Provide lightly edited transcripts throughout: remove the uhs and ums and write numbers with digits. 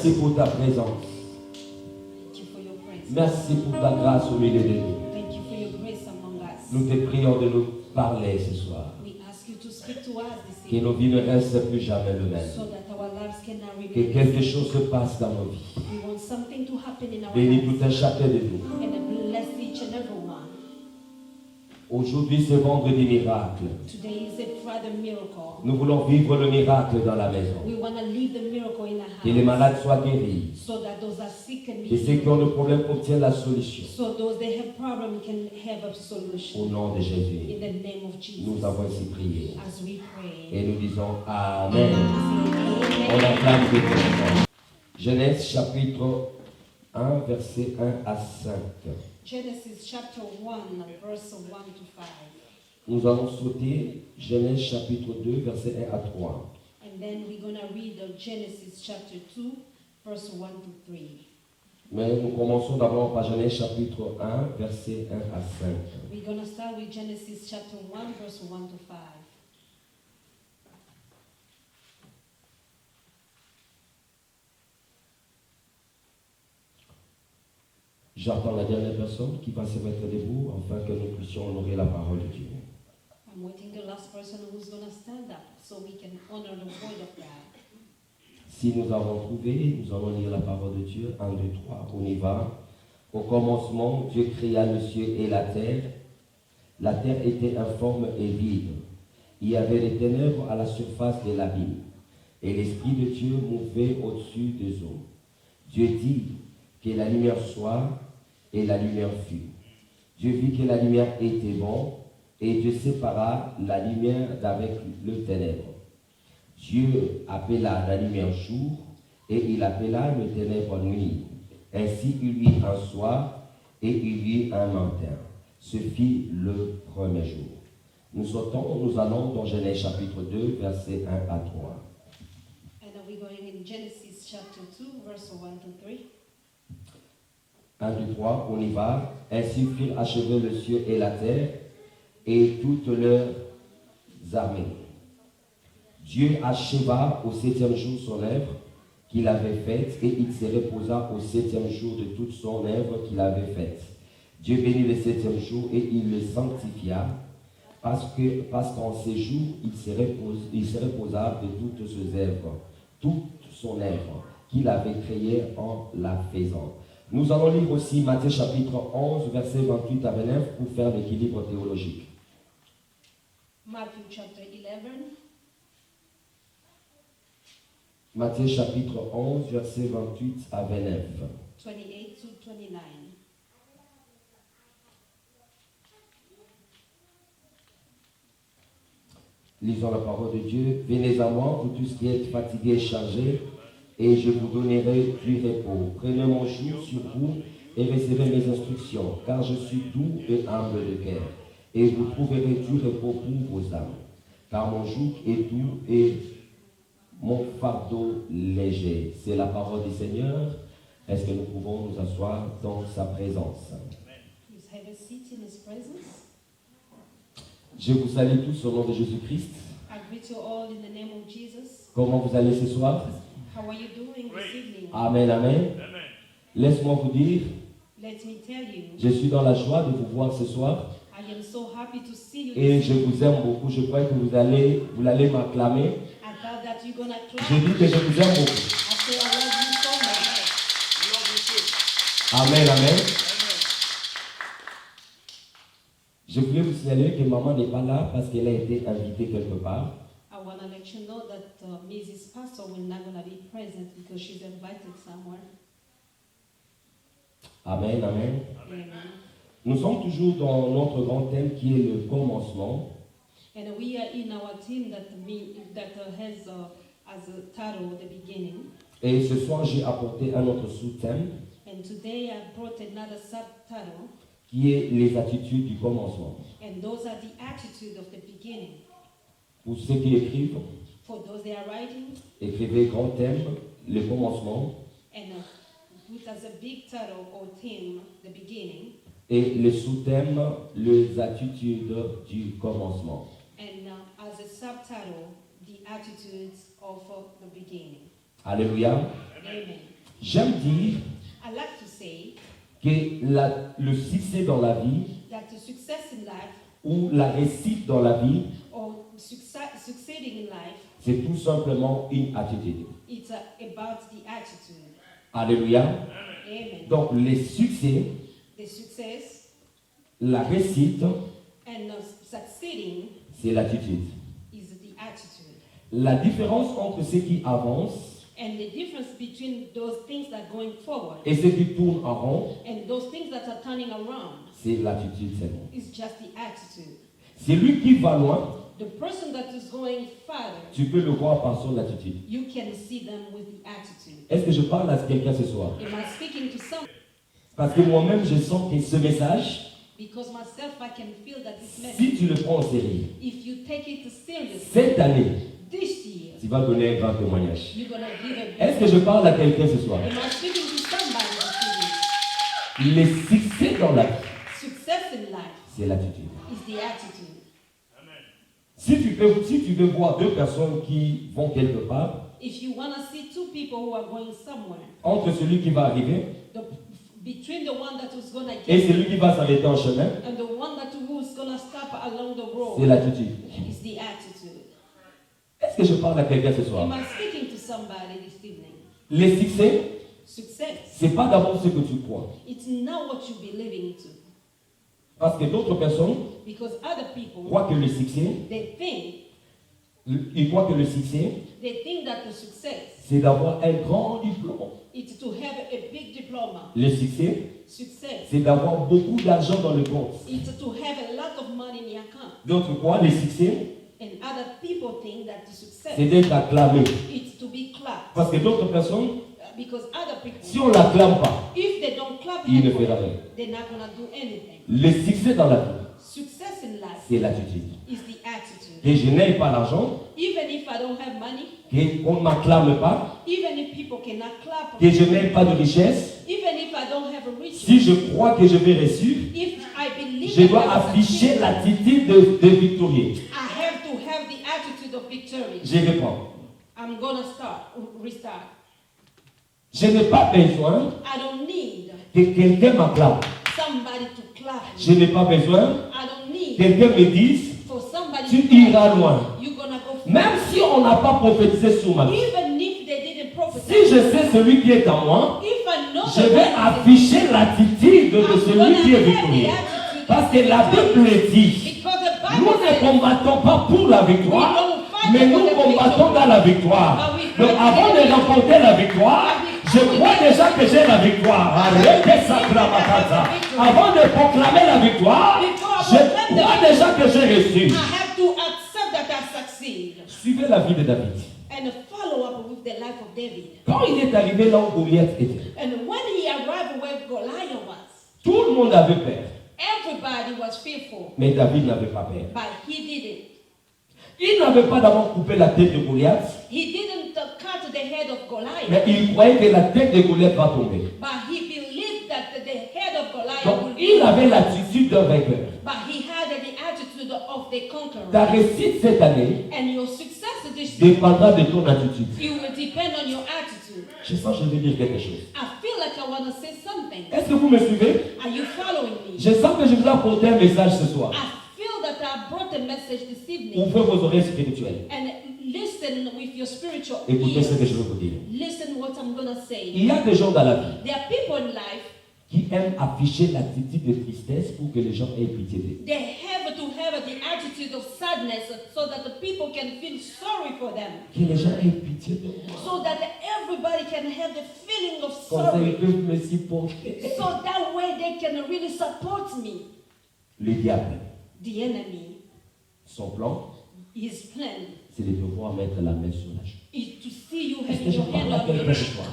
Merci pour ta présence. Thank you for your presence. Merci pour ta grâce au milieu de nous. Thank you for your grace among us. Nous te prions de nous parler ce soir. We ask you to speak to us this Que evening nos vies ne restent plus jamais le même. so that our lives cannot Que remain. quelque chose se passe dans nos vies. We want something to happen in our Bénis lives tout un chacun de nous. and bless each and every one. Aujourd'hui, c'est vendredi miracle. Today is a Friday miracle. Nous voulons vivre le miracle dans la maison. We want to live the miracle in Que les our house malades soient guéris. so that those are sick can be Que ceux qui ont healed. le problème obtiennent la solution. So those that have problem can have a Au solution. nom de Jésus. In the name of Jesus. Nous avons ainsi prié. As we pray. Et nous disons Amen. On Amen. acclame Dieu pour ça. Genèse chapitre 1, verset 1 à 5. Genesis chapter 1, verse 1 to 5. Nous allons sauter Genèse chapitre 2, verset 1 à 3. And then we're going to read the Genesis chapter 2, verse 1 to 3. Mais nous commençons d'abord par Genèse chapitre 1, verset 1 à 5. We're going to start with Genesis chapter 1, verse 1 to 5. J'attends la dernière personne qui va se mettre debout afin que nous puissions honorer la parole de Dieu. I'm waiting the last person who's going to stand up so we can honor the word of God. Si nous avons trouvé, nous allons lire la parole de Dieu. 1, 2, 3, on y va. Au commencement, Dieu créa le ciel et la terre. La terre était informe et vide. Il y avait des ténèbres à la surface de l'abîme. Et l'Esprit de Dieu mouvait au-dessus des eaux. Dieu dit que la lumière soit, et la lumière fut. Dieu vit que la lumière était bon, et Dieu sépara la lumière d'avec le ténèbre. Dieu appela la lumière jour, et il appela le ténèbre nuit. Ainsi il y eut un soir, et il y eut un matin. Ce fut le premier jour. Nous allons dans Genèse chapitre 2, versets 1 à 3. And we're going in Genesis chapter 2, verse 1 to 3. 1, 2, 3, on y va. Ainsi furent achevés le ciel et la terre, et toutes leurs armées. Dieu acheva au 7e jour son œuvre qu'il avait faite, et il se reposa au 7e jour de toute son œuvre qu'il avait faite. Dieu bénit le 7e jour, et il le sanctifia, parce qu'en ces jours, il se reposa de toutes ses œuvres, toute son œuvre qu'il avait créée en la faisant. Nous allons lire aussi Matthieu chapitre 11, versets 28 à 29 pour faire l'équilibre théologique. Matthew chapter 11. Matthieu chapitre 11, versets 28 à 29. 28 to 29. Lisons la parole de Dieu. Venez à moi, vous tous qui êtes fatigués et chargés, et je vous donnerai du repos. Prenez mon joug sur vous et recevez mes instructions, car je suis doux et humble de cœur, et vous trouverez du repos pour vos âmes. Car mon joug est doux et mon fardeau léger. C'est la parole du Seigneur. Est-ce que nous pouvons nous asseoir dans sa présence? Please have a seat in His presence. Je vous salue tous au nom de Jésus-Christ. I greet you all in the name of Jesus. Comment vous allez ce soir? How are you doing this evening? Amen, amen. Laisse-moi vous dire, Let me tell you, je suis dans la joie de vous voir ce soir I am so happy to see you et this je evening. vous aime beaucoup. Je crois que vous allez m'acclamer. I thought that you're going to clap. Je dis que je vous aime beaucoup. I say I love you so much. Amen, amen. Je voulais vous signaler que maman n'est pas là parce qu'elle a été invitée quelque part. I want to let you know that Mrs. Pastor will not going to be present because she's invited somewhere. Amen, amen. Amen. Nous sommes toujours dans notre grand thème qui est le commencement. And we are in our team that has as a title the beginning. Et ce soir, j'ai apporté un autre sous-thème And today I brought another subtitle, qui est les attitudes du commencement. and those are the attitude of the beginning. Pour ceux qui écrivent, For those that are writing, écrivez grand thème, le commencement, and put as a big title or theme the beginning, et le sous-thème, les attitudes du commencement. and as a subtitle the attitudes of the beginning. Alléluia. Amen. J'aime dire I like to say que le succès dans la vie that the success in life ou la réussite dans la vie, or succeeding in life, c'est tout simplement une attitude. it's about the attitude. Alléluia. Amen. Donc les succès, The success la réussite, and succeeding c'est l'attitude. is the attitude. La différence entre ceux qui avancent And the difference between those things that are going forward et ceux qui tournent en rond, and those things that are turning around c'est l'attitude seulement. is just the attitude. Celui qui va loin, The person that is going farther, tu peux le voir par son attitude. you can see them with the attitude. Est-ce que je parle à quelqu'un ce soir? Am I speaking to someone? Parce que moi-même, je sens que ce message, Because myself, I can feel that this si message, tu le prends au sérieux, if you take it seriously, cette année, this year, tu vas donner un grand témoignage. you're going to give a Est-ce que je parle à quelqu'un ce soir? Am I speaking to somebody this evening? Les succès dans la vie, Success in life c'est l'attitude. is the attitude. Si tu veux voir deux personnes qui vont quelque part, If you want to see two people who are going somewhere, entre celui qui va arriver between the one that is going to et get celui qui va s'arrêter en chemin, and the one that who is going to stop along the c'est road l'attitude. is the attitude. Est-ce que je parle à quelqu'un ce soir? Am I speaking to somebody this evening? Les succès, Success. c'est pas d'abord ce que tu crois. It's not what you believe into. Parce que d'autres personnes Because other people, croient que le succès, ils croient que le succès, they think that the success c'est d'avoir un grand diplôme. is to have a big diploma. Le succès, Success c'est d'avoir beaucoup d'argent dans le compte. is to have a lot of money in your account. D'autres croient le succès, And other people think that the success c'est d'être acclamé. is to be clapped. Parce que d'autres personnes, Because other people, si on ne l'acclame pas, if they don't clap il ne for fera it, rien. they're not going to do anything. Le succès dans la vie, Success in life c'est l'attitude. is the attitude. Que je n'ai pas l'argent, Even if I don't have money, qu'on ne m'acclame pas, even if people cannot clap, que je n'ai pas de richesse, even if I don't have a riches, si je crois que je vais réussir, if I believe je that dois I will afficher succeed, l'attitude de victorieux. I have to have the attitude of victory. Je reprends. I'm going to restart. Je n'ai pas besoin I don't need que quelqu'un m'acclame. somebody to clap Je me. n'ai pas besoin I don't need que quelqu'un me dise, for somebody tu to clap iras me. loin. You're going to go Même si on n'a pas prophétisé sur ma vie. even if they didn't prophesy. Si je sais celui qui est en moi, If I know je the vais one that is afficher l'attitude de I'm celui gonna qui est have the victorieux. attitude Parce of que la victory. Bible dit, Because the nous Bible ne says, combattons pas pour la victoire, We don't fight mais for nous the combattons victory. dans la victoire. But we Donc fight avant for de the remporter la victoire, je But we crois fight déjà que j'ai la victoire. Arrêtez ça, Kramakata. Avant de proclamer la victoire, je crois déjà que j'ai reçu. I have to accept that I succeed. Suivez la vie de David. And follow up with the life of David. Quand il est arrivé là où Goliath était, And when he arrived where Goliath was, tout le monde avait peur. everybody was fearful, Mais David n'avait pas peur. but he didn't. Il n'avait pas d'abord coupé la tête de Goliath, He didn't cut the head of Goliath, mais il croyait que la tête de Goliath va tomber. but he believed that the head of Goliath Donc would il be. avait l'attitude d'un vainqueur. But he had the attitude of the conqueror. Ta réussite cette année And your success this year, dépendra de ton attitude. it will depend on your attitude. Je sens que je vais dire quelque chose. I feel like I want to say something. Est-ce que vous me suivez? Are you following me? Je sens que je vous apporter un message ce soir. I feel that I brought a message this evening. Ouvrez vos oreilles spirituelles. And listen with your spiritual Écoutez ce que je ears. veux vous dire. Listen what I'm going to say. Il y a des gens dans la vie There are people in life, qui aiment afficher l'attitude de tristesse pour que les gens aient pitié d'eux. they have to have the attitude of sadness so that the people can feel sorry for them. Que les gens aient pitié de moi. So that everybody can have the feeling of Comme ça, ils sorry. peuvent me supporter. So that way they can really support me. Le diable, The enemy, son plan, his plan c'est de devoir mettre la main sur la joue. is to see you Est-ce que having je your parle hand à on your quelqu'un ce head. soir?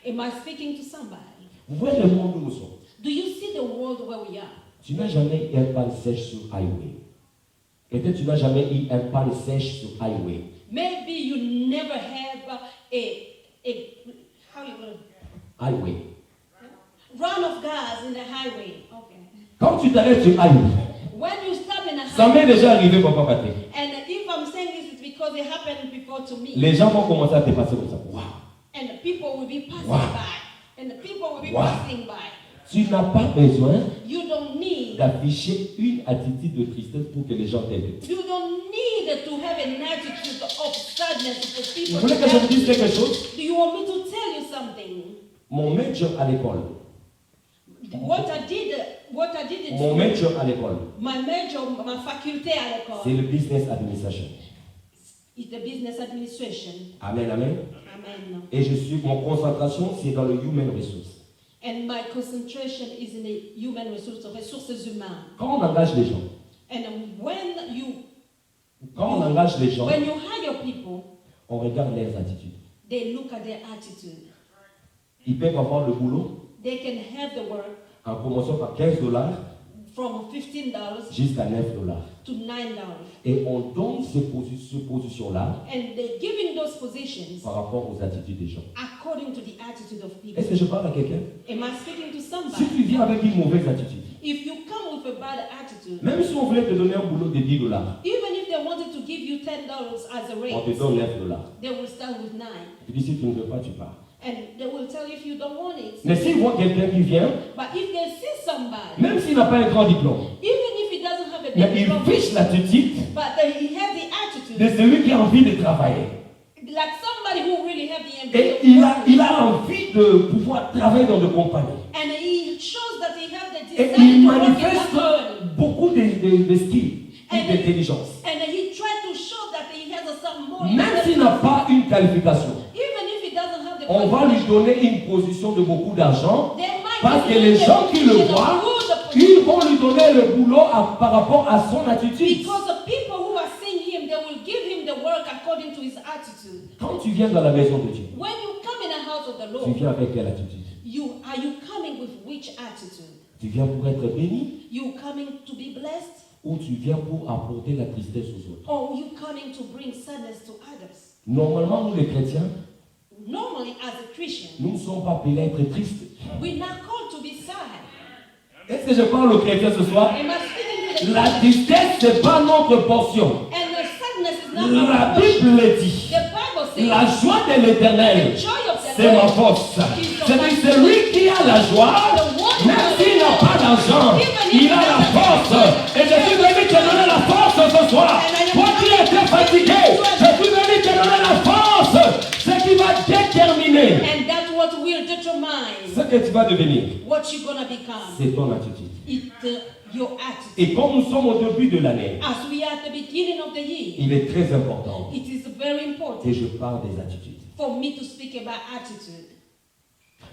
Am I speaking to somebody? Vous voyez le monde où nous sommes. Do you see the world where we are? Tu n'as jamais eu un pan sèche sur highway. Peut-être tu n'as jamais eu un pan sèche sur highway. Maybe you never have how you gonna Highway. run of gas in the highway. Okay. Quand tu t'arrêtes sur highway, When you stop in a ça m'est highway, déjà arrivé, Papa Patrick. and if I'm saying this, it's because it happened before to me. Les gens vont commencer à te passer comme ça. Waouh! And And the people will be passing Wow. by. And the people will be Wow. passing by. Tu n'as pas besoin You don't need d'afficher une attitude de tristesse pour que les gens t'aident. You don't need to have an attitude of sadness for people. Vous voulez que je vous dise quelque chose? Do you want me to tell you something? Mon major à l'école, What I did in mon school, major à l'école, my major, my faculté à c'est l'école, le business administration. is the business administration. Amen, amen. Amen. Et mon concentration, c'est dans le human resource. And my concentration is in the human resources, ressources humaines. Quand on engage les gens, And when you hire people, on regarde leurs attitudes. they look at their attitude. Ils peuvent avoir le boulot They can have the work en promotion par $15 from $15 jusqu'à $9. to $9. Et on donne ces positions-là And they're giving those positions par rapport aux attitudes des gens. according to the attitude of people. Est-ce que je parle à quelqu'un? Am I speaking to Si somebody? tu viens avec une mauvaise attitude, If you come with a bad attitude, même si on voulait te donner un boulot de $10, even if they wanted to give you $10 as a on te raise, donne $9. they will start with 9. Tu dis si tu ne veux pas, tu pars. And they will tell you if you don't want it. Mais s'ils voient quelqu'un qui vient, But if they see somebody, même s'il n'a pas un grand diplôme, even if he doesn't have a mais big il diploma, fiche l'attitude but he has the de attitude, celui qui a envie de travailler. like somebody who really have the Et ambition, il a envie de pouvoir travailler dans des compagnies. and he shows that he has the Et desire il to work in that manifeste company. beaucoup de skills et And d'intelligence. And he tried to show that he has some more. Même s'il n'a pas une qualification, Even if he doesn't have the on va lui donner une position de beaucoup d'argent they might parce que give les him gens the qui le position of voient, good ils vont lui donner le boulot par rapport à son attitude. because the people who are seeing him, they will give him the work according to his attitude. Quand tu viens dans la maison de Dieu, When you come in the house of the tu Lord, viens avec quelle attitude? are you coming with which attitude? Tu viens pour être béni You coming to be blessed, ou tu viens pour apporter la tristesse aux autres? or you coming to bring sadness to others? Normalement, nous les chrétiens, Normally, as a Christian, nous ne sommes pas appelés à être tristes. we're not called to be sad. Est-ce que je parle aux chrétiens ce soir? Am I speaking to the La Christians? tristesse, ce n'est pas notre portion. And the sadness is not La our portion. Bible dit, The Bible says, la joie de l'éternel, the joy of the c'est ma Lord force. C'est-à-dire celui qui a la joie, même s'il n'a pas d'argent, il a la force. Et je suis venu te donner la force ce soir. Toi qui étais fatigué, je suis venu te donner la force. Ce qui va déterminer And that's what will determine ce que tu vas devenir. what you're going to become. C'est ton attitude. It's your attitude. Et comme nous sommes au début de l'année, As we are at the beginning of the year, il est très important it is very que important je parle des attitudes. for me to speak about attitude.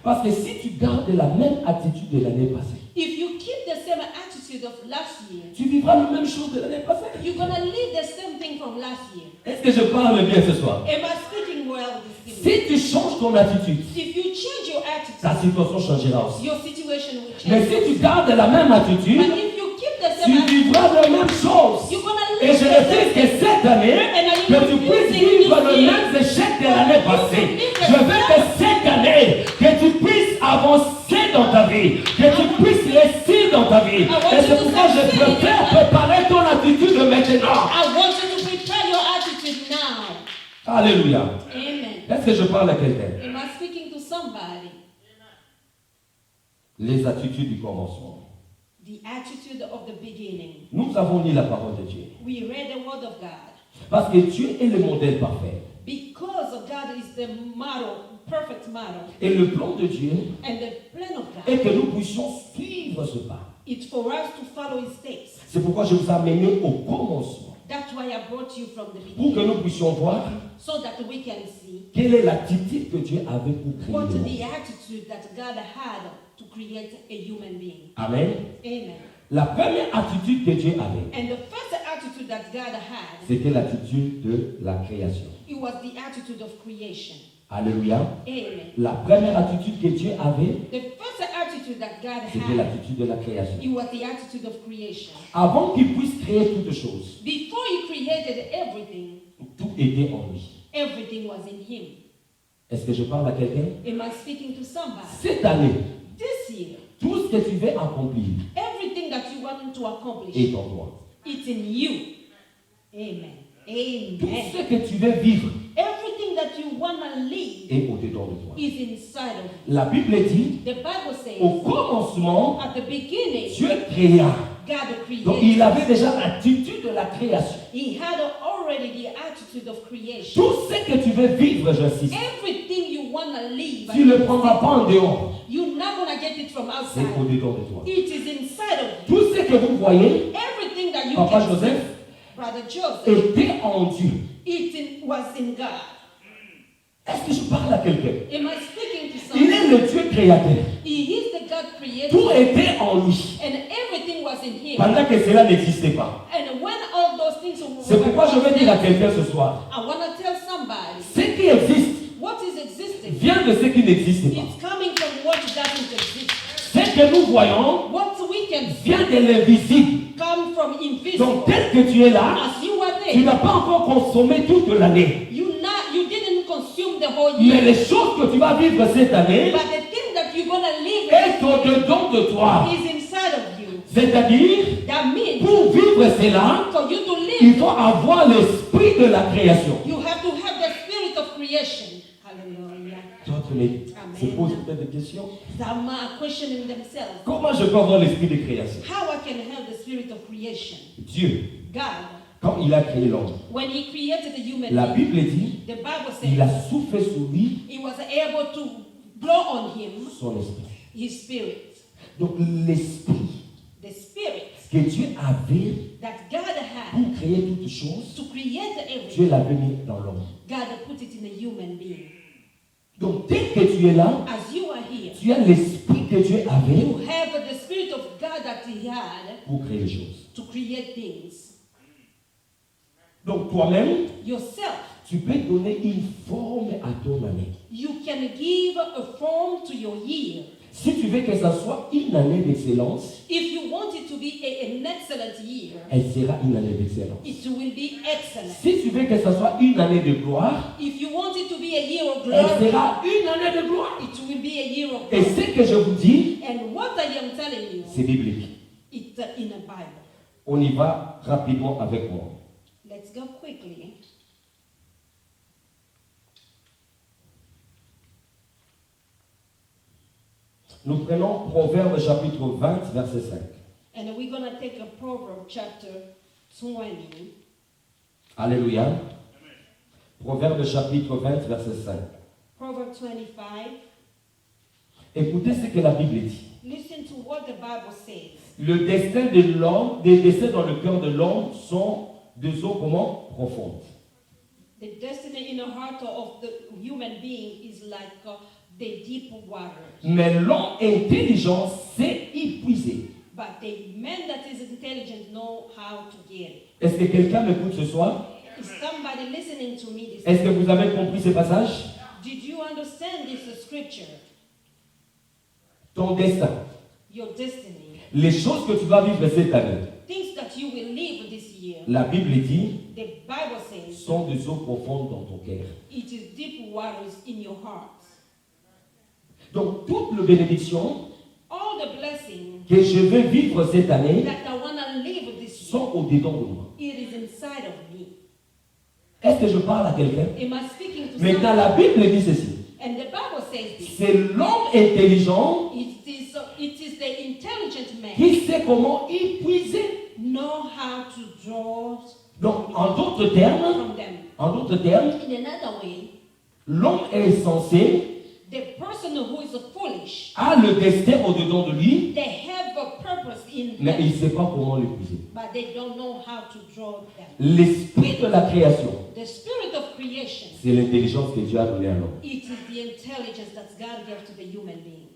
Parce que si tu gardes la même attitude de l'année passée, If you keep the same attitude of last year, tu vivras la même chose de l'année passée. you're going to live the same thing from last year. Est-ce que je parle bien ce soir? Am I speaking well this Si evening? tu changes ton attitude, If you change your ta attitude, situation changera aussi. your situation will Mais change. si tu gardes la même attitude, But if you keep the tu same attitude, vivras la même chose. you're going to Et live je the refuse same que thing. cette année, que tu puisses vivre le même échec de l'année passée. Je veux que cette année, que tu puisses avancer dans ta vie, que tu puisses réussir dans ta vie. Et c'est pourquoi je préfère préparer ton attitude maintenant. I want you to prepare your attitude now. Alléluia. Amen. Est-ce que je parle à quelqu'un? Am I speaking to somebody? Les attitudes du commencement. The attitude of the beginning. Nous avons lu la parole de Dieu. We read the word of God. Parce que Dieu est le modèle parfait. Because of God is the model, perfect model. Et le plan de Dieu And the plan of God est que nous puissions suivre ce pas. is for us to follow his steps. C'est pourquoi je vous ai amené au commencement. That's why I brought you from the Pour que beginning. nous puissions voir So that we can see quelle est l'attitude que Dieu avait pour créer what le monde. the attitude that God had to create a human being. Amen. Amen. La première attitude que Dieu avait, And the first attitude that God had, c'était l'attitude de la création. it was the attitude of creation. Alléluia. Amen. La première attitude que Dieu avait, The first attitude that God c'était had, l'attitude de la création. it was the attitude of creation. Avant qu'il puisse créer toutes choses, Before he created everything, tout était en lui. everything was in him. Est-ce que je parle à quelqu'un? Am I speaking to somebody? Cette année, This year, tout ce que tu veux accomplir everything that you want to accomplish, est en toi. it's in you. Amen. Tout Amen. ce que tu veux vivre Everything that you want to live, est au-dedans de toi. is inside of you. La Bible dit, The Bible says, au commencement, at the beginning, Dieu créa. God created. Donc il avait déjà l'attitude de la création. He had already the attitude of creation. Tout ce que tu veux vivre, j'insiste, Everything you want to live, tu ne le prendras pas en dehors. you're not going to get it from C'est outside. au-dedans de toi. It is inside of you. Tout ce que vous voyez, Everything that you Papa can Joseph, see, Brother Joseph, était en Dieu. was in God. Est-ce que je parle à quelqu'un? Am I speaking to Il someone? est le Dieu créateur. He is the God creator. Tout était en lui. And everything was in him. Pendant que cela n'existait pas. And when all those things were, C'est pourquoi je veux dire à quelqu'un ce soir, I want to tell somebody, ce qui existe what is existing, vient de ce qui n'existe pas. it's coming from what doesn't exist. Ce que nous voyons What we can see vient de l'invisible. come from invisible. Donc tel que tu es là, As you are tu there, n'as pas encore consommé toute l'année. you didn't consume the whole Mais year. les choses que tu vas vivre cette année But the thing that you're going to live est au-dedans de toi. is inside of you. C'est-à-dire, That means pour vivre cela, for you to il live, faut avoir l'esprit de la création. you have to have the spirit of creation. Hallelujah. D'autres se posent peut-être des questions. Some are questioning themselves. Comment je peux avoir l'esprit de création? How I can have the spirit of creation? Dieu, God, quand il a créé l'homme, when he created the human la being, Bible dit, the Bible il a says soufflé sur lui he was able to blow on him son esprit. his spirit. Donc l'esprit The spirit que Dieu avait that God had pour créer toutes choses, to create Dieu everything, l'a mis dans l'homme. God put it in a human being. Donc dès que tu es là, As you are here, tu as l'esprit que Dieu avait you have the spirit of God that he had pour créer les choses. to create things. Donc toi-même, Yourself, tu peux donner une forme à ton année. you can give a form to your year. Si tu veux que ça soit une année d'excellence, If you want it to be an excellent year, elle sera une année d'excellence. it will be excellent. Si tu veux que ça soit une année de gloire, If you want it to be a year of elle glory, sera une année de gloire. it will be a year of Et glory. ce que je vous dis, And what I am telling you, c'est biblique. it's in a Bible. On y va rapidement avec moi. Let's go quickly. Nous prenons Proverbe chapitre 20, verset 5. And we're going to take a Proverbs chapter 20. Alléluia. Proverbe chapitre 20, verset 5. Proverbs 25. Écoutez ce que la Bible dit. Listen to what the Bible says. Le destin de l'homme, des destins dans le cœur de l'homme sont des eaux comment? Profondes. The destiny in the heart of the human being is like the deep water. Mais l'homme intelligent sait y puiser. But the man that is intelligent know how to get it. Est-ce que quelqu'un m'écoute ce soir? Is somebody listening to me this Est-ce que vous avez compris ce passage? Did you understand this scripture? Ton destin, Your destiny. les choses que tu vas vivre cette année, Things that you will live this year. la Bible dit, The Bible says sont des eaux profondes dans ton cœur. it is deep waters in your heart. Donc, toute la bénédiction All the blessings que je vais vivre cette année that I want to live this year, sont au-dedans de moi. it is inside of me. Est-ce que je parle à quelqu'un? Am I speaking to Maintenant, la somebody? Bible dit ceci. And the Bible says this. C'est l'homme intelligent It is the intelligent man qui sait comment y puiser. know how to draw Donc, en d'autres termes, from them. in In another way, l'homme est censé, the person who is foolish, a le destin au-dedans de lui, they have a purpose in mais them, il ne sait pas comment le puiser. but they don't know how to draw them. L'esprit de la création, The spirit of creation, c'est l'intelligence que Dieu a donnée à l'homme. it is the intelligence that God gave to the human being.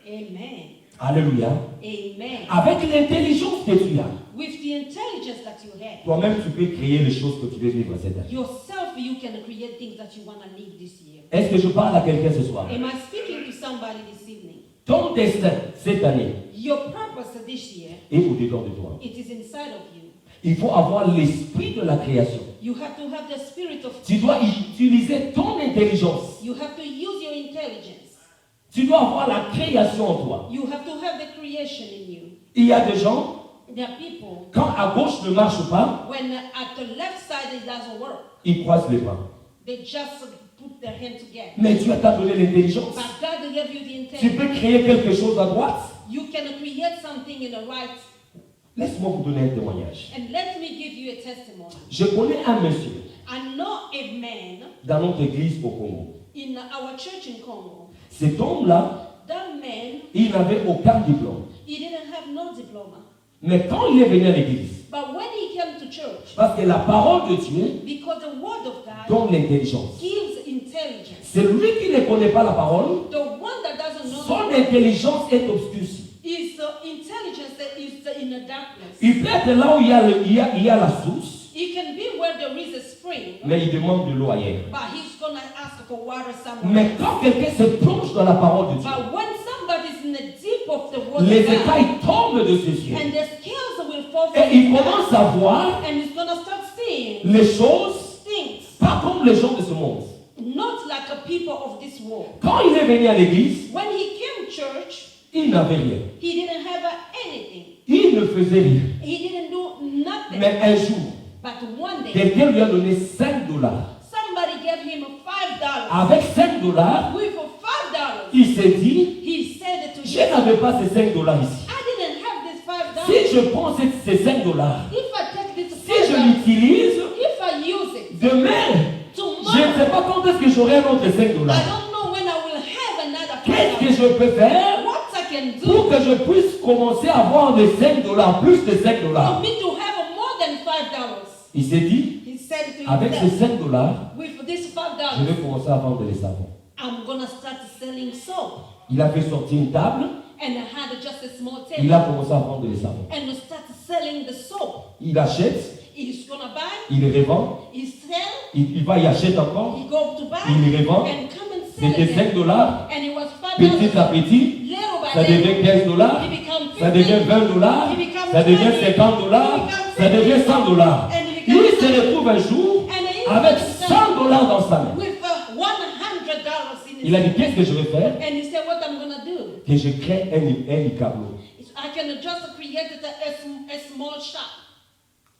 Amen. Alléluia. Amen. Avec l'intelligence que tu as, With the intelligence that you have, toi-même tu peux créer les choses que tu veux vivre cette année. yourself you can create things that you want to live this year. Est-ce que je parle à quelqu'un ce soir? Am I speaking to somebody this evening? Ton destin cette année Your purpose this year, est au-dedans de toi. it is inside of you. Il faut avoir l'esprit de la création. You have to have the spirit of Tu dois creation. utiliser ton intelligence. You have to use your intelligence. Tu dois avoir la création en toi. You have to have the creation in you. Il y a des gens, There are people, quand à gauche ne marche pas, when at the left side it doesn't work, ils croisent les bras. they just put their hands together. Mais Dieu t'a donné l'intelligence. But God gave you the Tu peux intelligence. créer quelque chose à droite. You can create something in the right. Laisse-moi vous donner un témoignage. And let me give you a testimony. Je connais un monsieur I know a man dans notre église au Congo. in our church in Congo. Cet homme-là, That man, il n'avait aucun diplôme. he didn't have no diploma. Mais quand il est venu à l'église, But when he came to church, parce que la parole de Dieu because the word of God donne l'intelligence. gives intelligence. Celui qui ne connaît pas la parole, The one that doesn't know son the word intelligence est obscurcie. is the intelligence that is in the darkness. Il peut être là où il y a la source, It can be where there is a spring, mais il demande de l'eau ailleurs. but he's gonna ask for water somewhere. Mais quand quelqu'un se plonge dans la parole de Dieu, But when somebody's in the deep of the word les of God, écailles tombent de ses yeux. and the scales will fall from Et il his commence eyes, à voir and he's gonna start seeing les choses things, pas comme les gens de ce monde. not like a people of this world. Quand il est venu à l'église, When he came to church, il n'avait rien. he didn't have anything. Il ne faisait rien. He didn't do nothing. Mais un jour, But one day, quelqu'un lui a donné $5. somebody gave him $5. Avec $5, With $5, il s'est dit, he said to je himself, n'avais pas ces $5 ici. I didn't have this $5. Si je prends ces $5, If I take this si je $5, l'utilise, if I use it, demain, je ne tomorrow, sais pas quand est-ce que j'aurai un autre $5. I don't know when I will have another Qu'est-ce que $5. je peux faire What I can pour do que je puisse commencer à avoir des $5, plus de $5? for me to have more than $5? Il s'est dit, He said to avec ces himself, $5, with this je $5, vais commencer à vendre les savons. I'm gonna start selling soap. Il a fait sortir une table, And I had just a small il table a commencé à vendre les savons. and start selling the soap. Il achète, He's gonna buy, il revend, he sell, il va y acheter encore, he go to buy, il revend. and come and sell C'était it. $5, And it was petit à $5. petit, Little ça by devient little, $15, it become ça devient 50, $20, ça devient $50, ça devient $100. Il se retrouve un jour avec $100 dans sa main. with $100 in Il a his dit, qu'est-ce que je vais faire? And he said, what I'm gonna do? Que je crée un icablo. I can just create a small shop.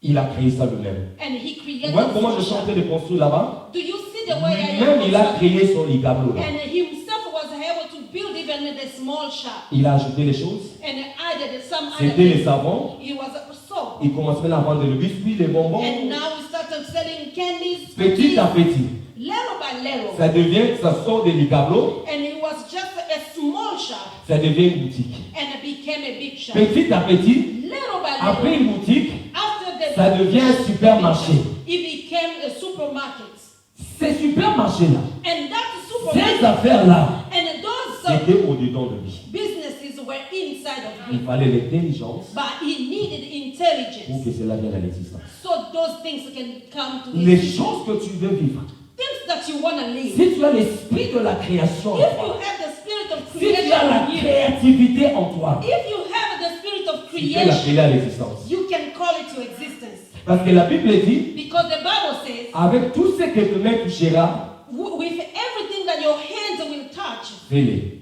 Il a créé ça lui-même. And he Vous created voyez comment a je suis en train de construire là-bas? Do you see the way I Lui-même, am? il a créé son icablo. And himself was able to build even a small shop. Il a ajouté les choses. And added some other C'était les things. savons. He was a soap. Il commence maintenant à vendre le biscuit, les bonbons. And now we started selling candies. Petit à petit, Little by little. ça devient, ça sort de l'icablo, And it was just a small shop. ça devient une boutique. And it became a big shop. Petit à petit, Little by après little. une boutique, After the ça devient un supermarché. it became a supermarket. Ces supermarchés-là, And that ces supermarket affaires-là, and those c'était au-dedans de lui. businesses were inside of Il him. fallait l'intelligence But he needed pour intelligence. que cela vienne à l'existence. So those things can come to Les his choses que tu veux vivre, things that you want to live. si tu as l'esprit de la création en If you toi, have the spirit of si tu as creation la in you, créativité en toi, if you have the spirit of tu peux creation, l'appeler à l'existence. you can call it to existence. Parce que la Bible dit, Because the Bible says, avec tout ce que tes mains touchera, with everything that your hands will touch, fais-le.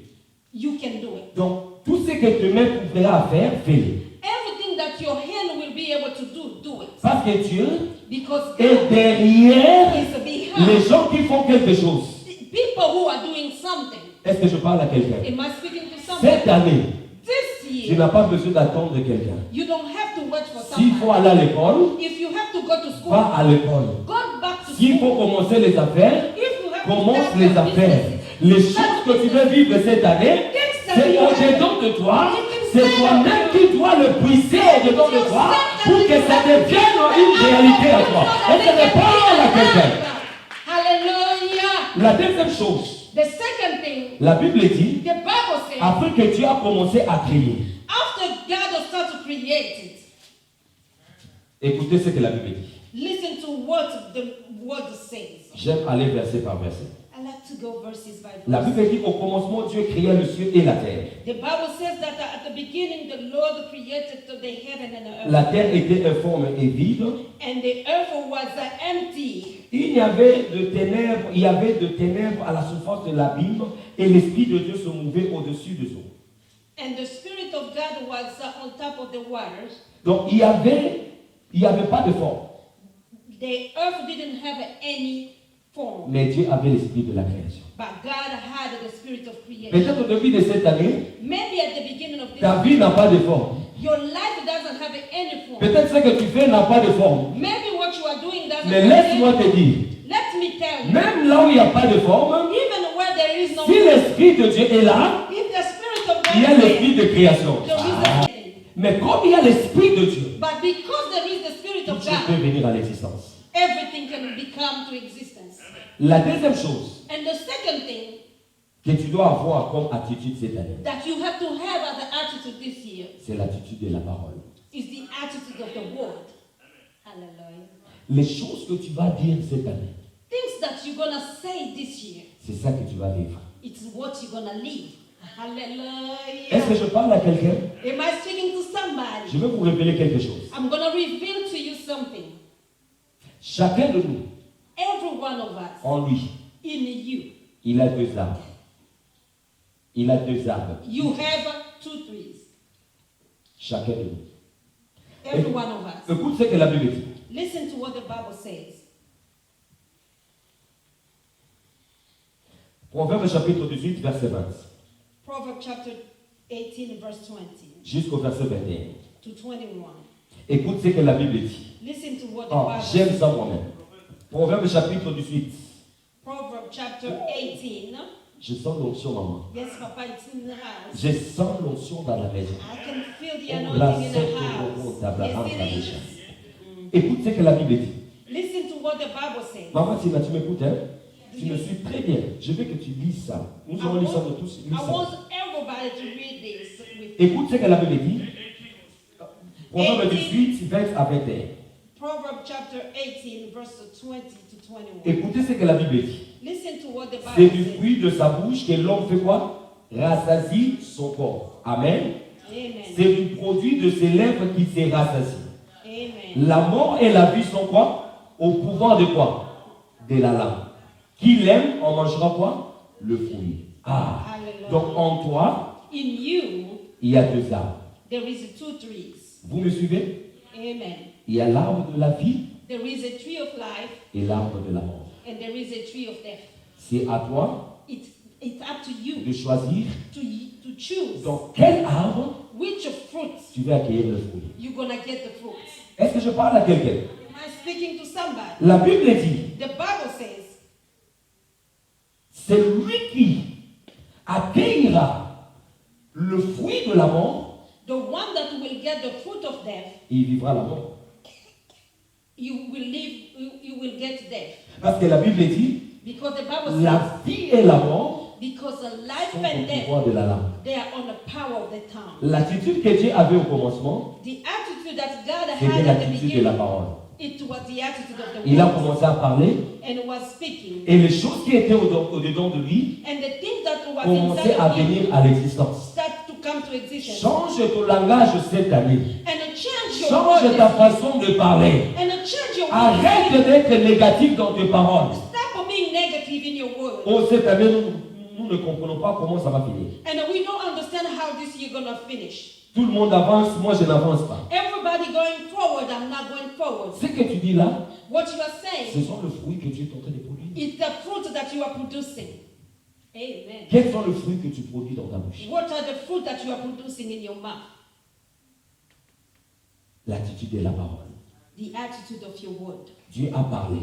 you can do it. Donc, tout ce que tes mains t'ouvrira à faire, fais-le. Everything that your hand will be able to do it. Parce que Dieu Because est God derrière is behind les gens qui font quelque chose. people who are doing something. Est-ce que je parle à quelqu'un? Am I speaking to Cette somebody? année, This tu year, n'as pas besoin d'attendre quelqu'un. you don't have to wait for S'il faut somebody. aller à l'école, If you have to go to school, va à l'école. go back to S'il faut school. commencer les affaires, If you have to commence start les your affaires. business, Les choses que tu veux vivre cette année, c'est au-dedans de toi. C'est toi-même qui dois le puiser au-dedans de toi pour que ça devienne une réalité à toi. Et ce n'est pas à quelqu'un. Hallelujah. La deuxième chose, The second thing, la Bible dit, the Bible says, après que tu as commencé à créer, after God will start to create it, écoutez ce que la Bible dit. listen to what the word says. J'aime aller verset par verset. I like to go verses by La verse. Bible dit, au commencement, Dieu créa le ciel et la terre. The Bible says that at the beginning the Lord created the heaven and the earth. La terre était informe et vide. And the earth was empty. Il y avait de ténèbres à la surface de l'abîme et l'Esprit de Dieu se mouvait au-dessus des eaux. And the Spirit of God was on top of the waters. Donc il y avait pas de forme. The earth didn't have any form. Mais Dieu avait l'esprit de la création. But God had the spirit of creation. Peut-être au début de cette année, Maybe at the beginning of this ta vie n'a pas de forme. your life doesn't have any form. Peut-être ce que tu fais n'a pas de forme. Maybe what you are doing doesn't Mais have laisse-moi any te dire, Let me tell you, même là où il n'y a pas de forme, even where there is no si l'esprit de Dieu est là, if the spirit of God il y a is l'esprit there, de création. there is a heaven. Mais comme il y a l'esprit de Dieu, But because there is the spirit tout of peut God, venir à l'existence. everything can become to existence. La deuxième chose And the second thing que tu dois avoir comme attitude cette année, that you have to have as an attitude this year c'est l'attitude de la parole. is the attitude of the word. Hallelujah. Les choses que tu vas dire cette année, Things that you're gonna say this year, c'est ça que tu vas vivre. it's what you're gonna live. Est-ce que Hallelujah. je parle à quelqu'un? Am I speaking to somebody? Je vais vous révéler quelque chose. I'm gonna reveal to you something. Chacun de nous, Every one of us, en lui, in you, il a deux arbres. Il a deux arbres. you have 2 trees. Chacun de nous. Every one of us. Écoute ce que la Bible dit. Listen to what the Bible says. Proverbe chapitre 18, verset 20. Proverbs chapter 18, verse 20 Jusqu'au verset 21. to 21. Écoute ce que la Bible dit. Listen to what the Oh, Bible j'aime says. ça moi-même. Proverbe chapitre 18. Proverbs chapter 18. Je sens l'onction, maman. Yes, Papa, it's in the house. Je sens l'onction dans la maison. I can feel the La anointing in the Sainte house. Romo d'Abraham Yes, it Kadesha. is. Écoute ce que la Bible dit. Listen to what the Bible says. Maman, tu m'écoutes, hein? Tu me suis très bien. Je veux que tu lises ça. Nous I allons lire ça de want, tous. Lis I ça. want everybody to read this with me. Écoute ce que la Bible dit. Proverbe 18, 20 à 21. Proverbs chapter 18, verse 20 to 21. Écoutez ce que la Bible dit. Listen to what the C'est Bible du says. fruit de sa bouche que l'homme fait quoi? Rassasie son corps. Amen. Amen. C'est du produit de ses lèvres qui s'est rassasie. Amen. La mort et la vie sont quoi? Au pouvoir de quoi? De la langue. Qui l'aime en mangera quoi? Le fruit. Ah. Hallelujah. Donc en toi, In you, il y a deux arbres. there is 2 trees. Vous me suivez? Amen. Il y a l'arbre de la vie There is a tree of life et l'arbre de la mort. and there is a tree of death. C'est à toi It's up to you de choisir to choose dans quel arbre which fruit tu veux accueillir le fruit. you're gonna get the fruits. Est-ce que je parle à quelqu'un? Am I speaking to somebody? La Bible dit, The Bible says, c'est lui qui accueillera le fruit de la mort the one that will get the fruit of death, et il vivra la mort. you will live, you will get death. Parce que la Bible dit, Because the Bible says, la vie et la mort because the life sont and au death, pouvoir de la langue. they are on the power of the tongue. L'attitude que Dieu avait au commencement, The attitude that God c'était had at the l'attitude de la beginning, parole. it was the attitude of the Il a word commencé à parler and was speaking. et les choses qui étaient au-dedans de lui And the things that was commençaient inside à of him venir à l'existence. start to come to existence. Change ton langage cette année. And change your Change word ta this façon de parler. year. And change your word. Arrête d'être négatif dans tes paroles. Stop being negative in your word. Oh, cette année, nous ne comprenons pas comment ça va finir. And we don't understand how this year gonna finish. Tout le monde avance, moi je n'avance pas. Everybody going forward, I'm not going forward. Ce que tu dis là, What you are ce saying sont les fruits que tu es en train de produire. is the fruit that you are producing. Amen. Quels sont les fruits que tu produis dans ta bouche? What are the fruit that you are producing in your mouth? L'attitude de la parole. The attitude of your word. Dieu a parlé.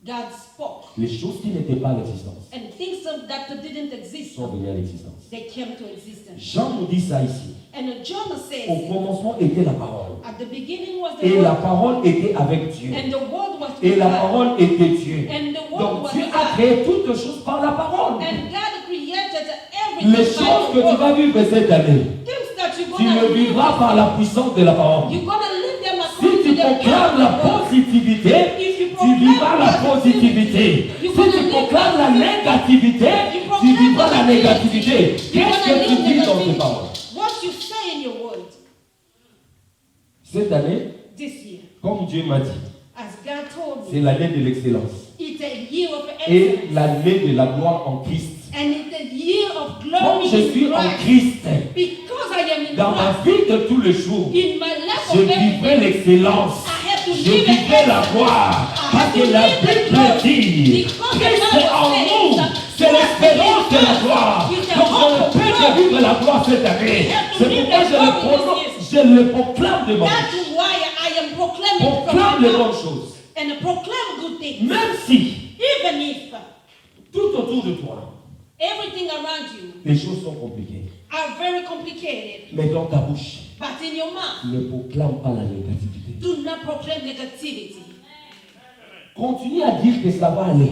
God spoke. Les choses qui n'étaient pas à l'existence And things that didn't exist, sont venues à l'existence. they came to existence. Jean nous dit ça ici. And John Au says, commencement était la parole. at the beginning was the Et la word, parole était avec Dieu. and the word was Et with la God, parole était Dieu. and the word Donc was Dieu a God. créé toutes choses par la parole. And God created Les everything choses que by tu the vas word. vivre cette année, Things that you're tu gonna le live, vivras par la puissance de la parole. you're gonna live them Si according tu to the proclames la power of the word. positivité, If you tu vivras la positivité. Si tu proclames la négativité, tu vivras la négativité. Qu'est-ce que tu dis dans tes paroles? What you say in your word Cette année, this year, comme Dieu m'a dit, as God told c'est me, l'année de l'excellence it's a year of et excellence. l'année de la gloire en Christ. And it's a year of Comme glory je suis in en Christ. Christ, Because I am in dans ma Christ, vie de tous les jours, in my life je of every vivrai day, l'excellence. I have to Je vivrai la gloire. Parce que la Bible dit, Christ en nous, c'est l'espérance de la gloire. Donc je ne peux vivre la gloire cette année. C'est pourquoi je le proclame de mon That's why I am proclaiming from proclame my les bonnes mouth choses. and proclaim good things. Même si, Even if tout autour de toi, everything around you les choses sont compliquées. are very complicated, Mais dans ta bouche, but in your mouth, ne proclame pas la négativité. do not proclaim negativity. Continue à dire que ça va aller.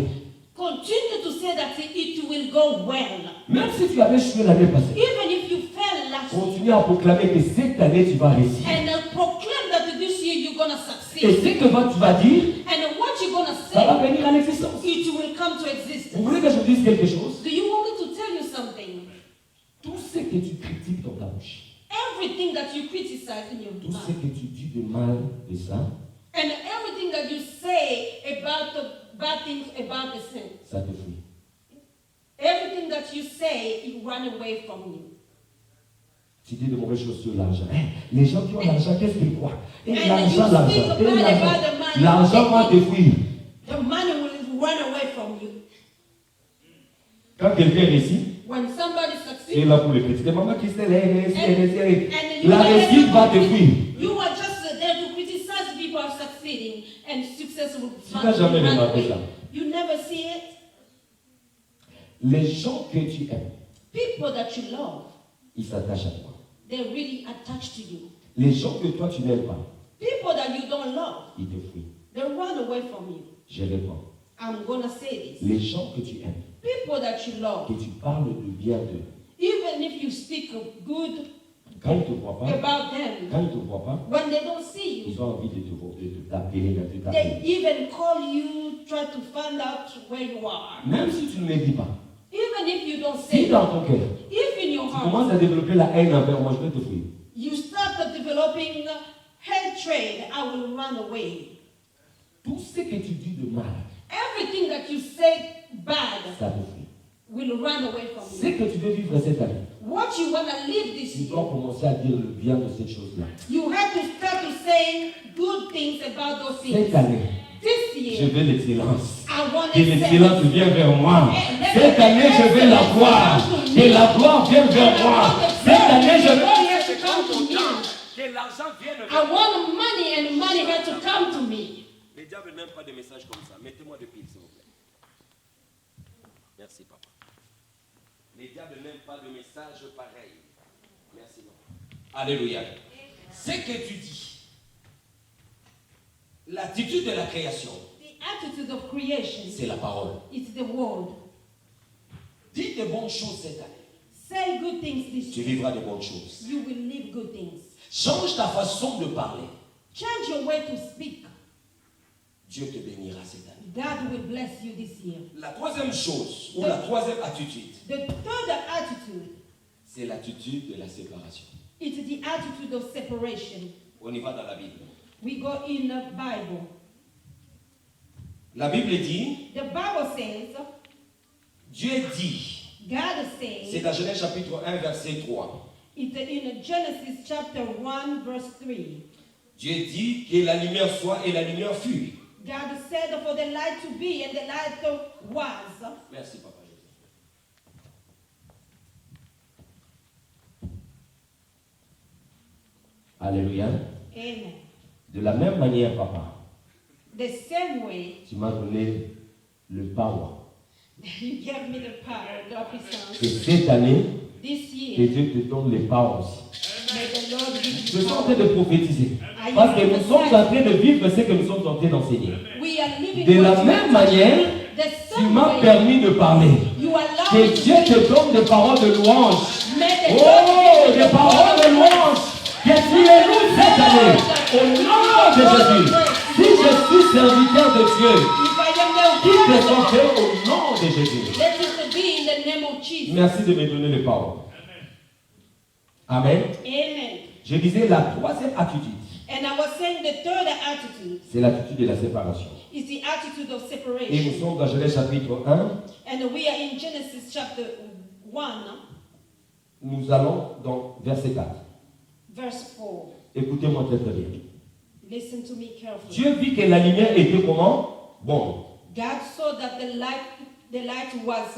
Continue to say that it will go well. Même si tu avais échoué l'année passée, Even if you fail last year, continue à proclamer que cette année tu vas réussir. and proclaim that this year you're gonna Et succeed. ce que tu vas dire, And what you're gonna ça va say, venir à l'existence. it will come to Vous existence. voulez que je vous dise quelque chose? Do you want me to tell you something? Tout ce que tu critiques dans ta bouche, Everything that you criticize in your tout ce mouth, que tu dis de mal de ça, and everything that you say about the bad things about the sin, ça te fuit. everything that you say, it run away from you. Tu dis de mauvaises choses sur l'argent. Hein, les gens qui ont l'argent, qu'est-ce qu'ils croient? Et And l'argent, you l'argent. speak Et about the l'argent. money. L'argent va te fuir. The money will run away from you. Quand quelqu'un réussit, When somebody tu es succeeds, là pour le critiquer. Maman Christelle, elle réussit, elle réussit, elle réussit. and you La are réussite va te fuir. you are just there to criticize people are succeeding, and success will Tu n'as jamais run remarqué away. ça. You never see it. Les gens que tu aimes, People that you love, ils s'attachent à toi. they're really attached to you. Les gens que toi tu n'aimes pas, People that you don't love, ils te fuient. they run away from you. Je réponds. I'm gonna say this. Les gens que tu aimes, People that you love, que tu parles de bien d'eux, even if you speak good quand ils ne te voient pas, about them, quand ils ne te voient pas, when they don't see you, ils ont envie de t'appeler, de they t'appeler. even call you, try to find out where you are. Même si tu ne le dis pas, Even if you don't si say it, dans ton cœur, if in your tu heart commences à développer la haine envers moi, je vais te fuir. you start developing hatred, I will run away. Tout ce que tu dis de mal, Everything that you say bad ça te fuit. will run away from Ce you. que tu veux vivre cette année, What you want to live this tu dois year, commencer à dire le bien de cette chose-là. you have to start to say good things about those things. Cette année, This je year, veux l'excellence. I want Que l'excellence to vienne vers moi. Cette année, je veux la gloire. Que la gloire vienne vers moi. Cette année, je veux que l'argent vienne vers I want money and money has to come to me. Les diables n'aiment pas des messages comme ça. Mettez-moi de piles, s'il vous plaît. Merci, papa. Les diables n'aiment pas de messages pareils. Merci, papa. Alléluia. Ce que tu dis, l'attitude de la création, The attitude of creation c'est la parole. is the word. Dis de bonnes choses cette année. Say good things this Tu year. vivras de bonnes choses. You will live good things. Change ta façon de parler. Change your way to speak. Dieu te bénira cette année. God will bless you this year. La troisième chose, ou la troisième attitude, The third attitude c'est l'attitude de la séparation. is the attitude of separation. On y va dans la Bible. We go in the Bible. La Bible dit, The Bible says, Dieu dit, God c'est says, dans Genèse chapitre 1, verset 3. it's in Genesis chapter 1, verse 3. Dieu dit que la lumière soit et la lumière fut. God said for the light to be, and the light was. Merci, papa. Alléluia. Amen. De la même manière, papa, The same way, tu m'as donné le power. you gave me the power, the puissance. Que cette année, This que year, Dieu te donne les powers aussi. may the Lord give Je you suis en train power. de prophétiser. Parce que nous sommes en train de vivre ce que nous sommes en train d'enseigner. We are living De la what you même are manière, teaching. The tu same m'as way, permis de parler. you allow Que me to Dieu te donne des paroles de louange. May the Oh, Lord give you des the paroles de power. louange. Que tu les loues cette année. Au nom de Jésus. Si je suis serviteur de Dieu, If I am qui the te sont word, faits au nom de Jésus. let it be in the name of Jesus. Merci de me donner les paroles. Amen. Amen. Je disais la troisième attitude, And I was saying the third attitude c'est l'attitude de la séparation. is the attitude of Et nous separation. sommes dans Genèse chapitre 1. And we are in Genesis chapter 1, Nous allons dans verset 4. verse 4. Écoutez-moi très très bien. Listen to me carefully. Dieu vit que la lumière était comment? Bon. God saw that the light was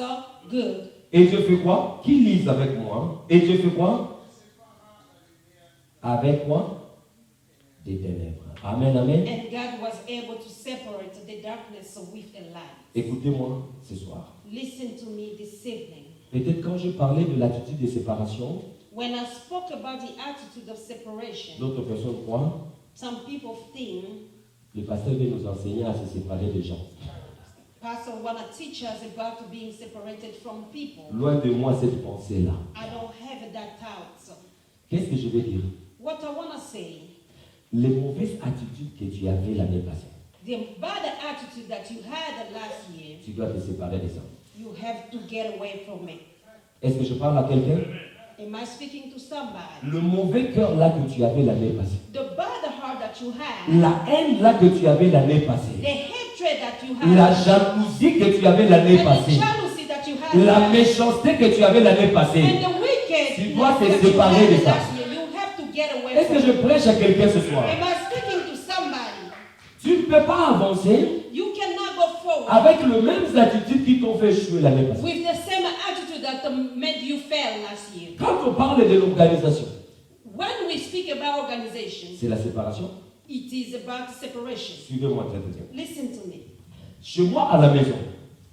good. Et Dieu fait quoi? Qui lise avec moi? Et Dieu fait quoi? Avec quoi? Des ténèbres. Amen, amen. And God was able to separate the darkness with the light. Écoutez-moi ce soir. Listen to me this evening. Peut-être quand je parlais de l'attitude de séparation, When I spoke about the attitude of separation, d'autres personnes croient, some people think le pasteur veut nous enseigner à se séparer des gens. Pastor want to teach us about being separated from people. Loin de moi cette pensée-là. I don't have that thought. Qu'est-ce que je veux dire? What I want to say, Les mauvaises attitudes que tu avais l'année passée, the bad attitude that you had last year, tu dois te séparer de ça. you have to get away from it. Est-ce que je parle à quelqu'un? Am I speaking to somebody? Le mauvais cœur là que tu avais l'année passée, The bad heart that you had, la haine là que tu avais l'année passée, the hatred that you had, la jalousie que tu avais l'année and the passée, jealousy that you had, la méchanceté que tu avais l'année passée. and the wickedness Tu dois te that you séparer de had ça. last year, you have to get away Est-ce que from je it. prêche à quelqu'un ce soir? Am I speaking to somebody? Tu ne peux pas avancer You cannot go forward avec les mêmes attitudes qui t'ont fait échouer l'année passée. with the same attitude that made you fail last year. Quand on parle de l'organisation, When we speak about organization, c'est la séparation. it is about separation. Suivez-moi très bien. Listen to me. Chez moi, à la maison,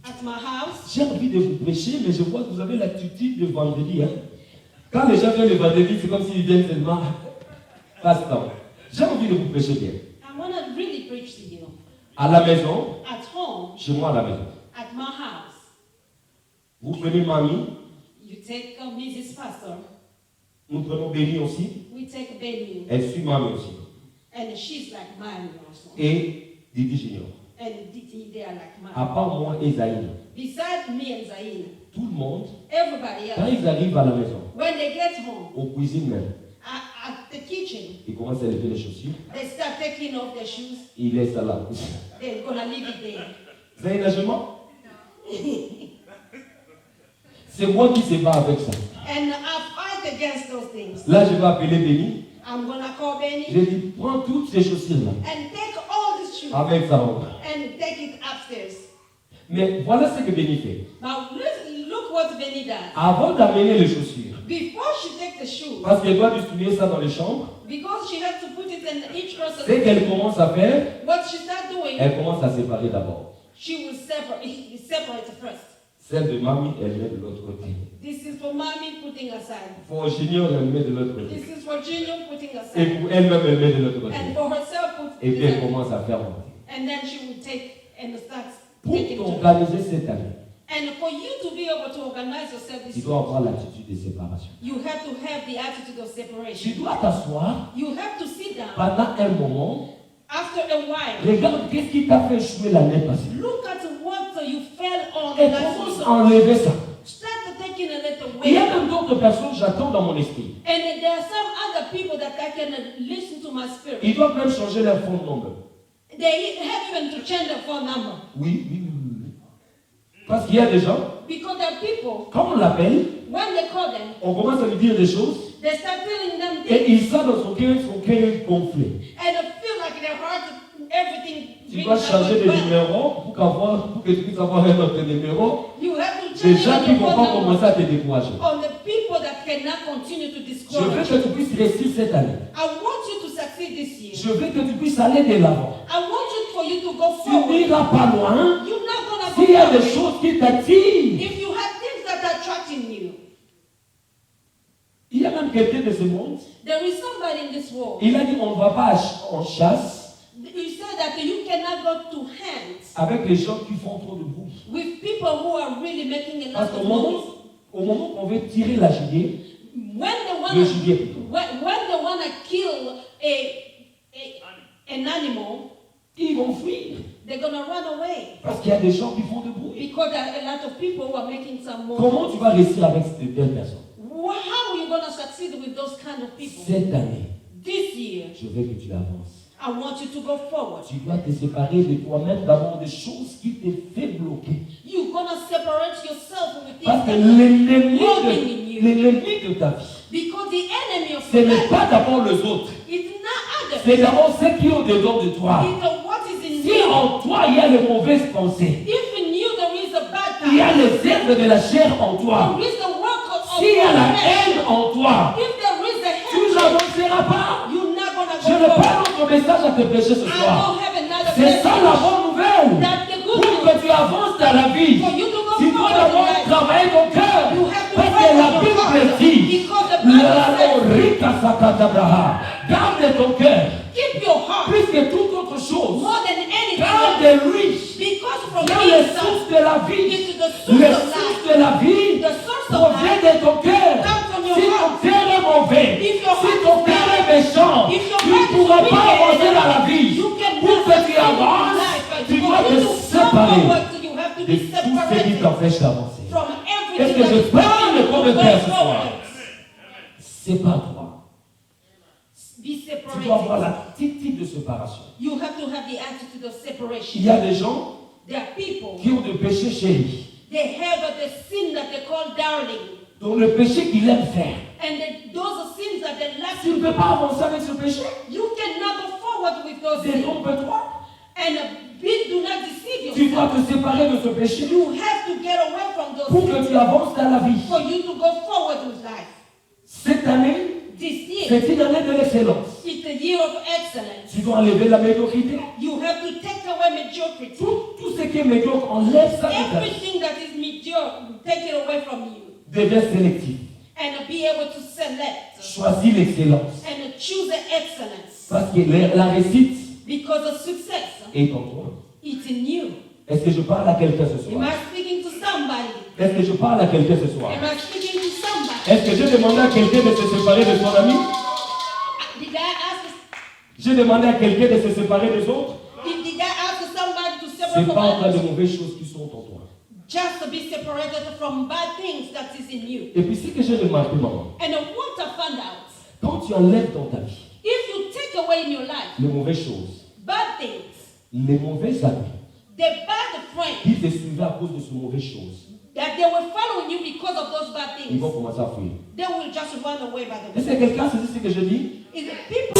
At my house, j'ai envie de vous prêcher, mais je vois que vous avez l'attitude de vendredi. Hein? Quand les gens viennent le vendredi, c'est comme s'ils viennent seulement passe-temps. J'ai envie de vous prêcher bien. I want to really preach to you. À la maison, At home, chez moi à la maison, at my house, vous prenez mamie, you take Mrs. Pastor, nous prenons Béni aussi, we take Benny, elle suit mamie aussi, and she's like mine also. et Didi Junior. And they are like À mine. part moi et Zaïd, Besides me and Zain, tout le monde, everybody quand else, ils arrivent à la maison, when they get home, aux cuisines même, at the kitchen, ils commencent à lever les chaussures, they start taking off their shoes, ils laissent à la cuisine. they're gonna leave it there. Vous avez un logement? C'est moi qui se bats avec ça. And I fight against those things. Là, je vais appeler Béni. I'm gonna call Benny Je dis, prends toutes ces chaussures-là and take all these shoes avec sa robe. and take it upstairs. Mais voilà ce que Béni fait. Now look what Benny does. Avant d'amener les chaussures, Before she takes the shoes, parce qu'elle doit distribuer ça dans les chambres, because she has to put it in each ce person's qu'elle commence à faire, what she start doing, elle commence à séparer d'abord. she will separate first. Celle de mamie, elle met de l'autre côté. This is for mommy putting aside. Pour Junior, elle met de l'autre côté. This is for Junior putting Et aside. pour elle-même, elle met de l'autre côté. And for herself put Et puis elle aside. commence à faire monter. And then she will take and start Pour taking to. t'organiser cette année, And for you to be able to organize yourself tu this dois way, avoir l'attitude de séparation. you have to have the attitude of Tu separation. dois t'asseoir You have to sit down. pendant un moment. After a while, Regarde qu'est-ce qui t'a fait échouer l'année passée. look at what you fell on Et last commence year. à enlever ça. Start taking a little Il y a weight. même d'autres personnes, j'attends dans mon esprit. And there are some other people that I can listen to my spirit. Ils doivent même changer leur phone number. They have even to change their phone number. Oui, oui, oui. Parce qu'il y a des gens, Because there are people, quand on l'appelle, when they call them, on commence à lui dire des choses, they start telling them et things. il sent dans son cœur est gonflé. And they feel like their heart, everything. Tu really dois changer de well. numéro pour que tu puisses avoir un autre numéro. You have to Des change gens qui ne your vont phone pas number commencer à te décourager. on the people that cannot continue to Je veux discourage. que tu puisses réussir cette année. I want you to succeed this year. Je veux que tu puisses aller de l'avant. I want you for you to go Tu forward. n'iras pas loin You're not gonna go s'il y a des forward. choses qui t'attirent. If you have things that are attracting you, Il y a même quelqu'un de ce monde. there is somebody in this world. Il a dit on ne va pas en chasse You said that you cannot go to hands avec les gens qui font trop de bruit. with people who are really making a Parce lot qu'au of moment, noise. au moment qu'on veut tirer la gibier, When they want le gibier plutôt, when they want to kill an animal, ils vont fuir. they're gonna run away Parce qu'il y a des gens qui font de bruit. because there are a lot of people who are making some noise. Comment tu vas réussir avec cette telle personne? How are you gonna succeed with those kind of people? Cette année, This year, je veux que tu avances. I want you to go forward. Tu dois te séparer de toi-même d'abord des choses qui te font bloquer. You're gonna separate yourself with Parce que things that l'ennemi holding in you. de ta vie, Because the enemy of ce your n'est life pas d'abord les autres. is not others. c'est d'abord ce qui est au-dedans de toi. It's what is in Si you. en toi il y a les mauvaises pensées, If in you there is a bad il y a time, les œuvres de la chair en toi, there is the work of s'il y a la flesh. haine en toi, If there is a tu hatred, n'avanceras pas. you're not gonna Je go n'ai forward. pas d'autre message à te prêcher ce I soir. don't have another C'est ça la message. bonne nouvelle. That's the good Pour news. que tu avances dans la vie, For you to go tu dois forward in d'abord life, travailler ton cœur. you have to Parce work que la on your Bible heart. dit, Because the Bible garde ton cœur. says, keep your heart Plus que toute autre chose, more than anything else. garde-lui. Because from Car les inside sources de la vie, into the les source of sources life, de la vie the source of provient life, de ton cœur. comes from your Si ton heart. cœur est mauvais, If your si heart ton is cœur bad, est méchant, if your tu heart ne is pourras wicked, pas avancer dans la vie. you cannot Pour que tu succeed in avances, life. tu For dois you te to go séparer forward, so you have to de be tout ce qui separated t'empêche d'avancer. from Est-ce everything que je that is parle stopping comme you un to père go ce soir? forward. Sépare-toi. Be Tu dois avoir separated. l'attitude de séparation. You have to have the attitude of separation. Il y a des gens There are people, qui ont des péchés chéris. they have the sin that they call darling. Donc le péché qu'il aime faire. And those are sins that they like Tu ne to peux do. pas avancer avec ce péché. You cannot go forward with those sins. Détrompe-toi. And do not deceive Tu dois yourself. te séparer de ce péché You have to get away from those pour sins que tu avances dans la vie. for you to go forward with life. Cette année, This year, c'est une année de l'excellence. it's a year of excellence. Tu dois enlever la médiocrité. You have to take away mediocrity. Tout ce qui est médiocre, enlève ça de ta vie. Everything that is mediocre, take it away from you. Deviens sélectif. And be able to select Choisis l'excellence. and choose the excellence. Parce que la réussite Because the success, est en toi. it's in you. Est-ce que je parle à quelqu'un ce Am soir? I speaking to somebody? Est-ce que je parle à quelqu'un ce soir? Am I speaking to somebody? Est-ce que j'ai demandé à quelqu'un de se séparer de son ami? Did I ask? J'ai demandé à quelqu'un de se séparer des autres? Did I ask somebody to C'est separate from pas en train de others? mauvaises choses qui sont en toi. Just to be separated from bad things that is in you. Et puis ce que j'ai remarqué, maman, And what I found out, quand tu enlèves dans ta vie if you take away in your life les mauvaises choses, bad things, les mauvais amis the bad friends, qui te suivaient à cause de ces mauvaises choses, that they will follow you because of those bad ils things, vont commencer à fuir. they will just run away by the Est-ce way. que quelqu'un sait ce que je dis? Is it people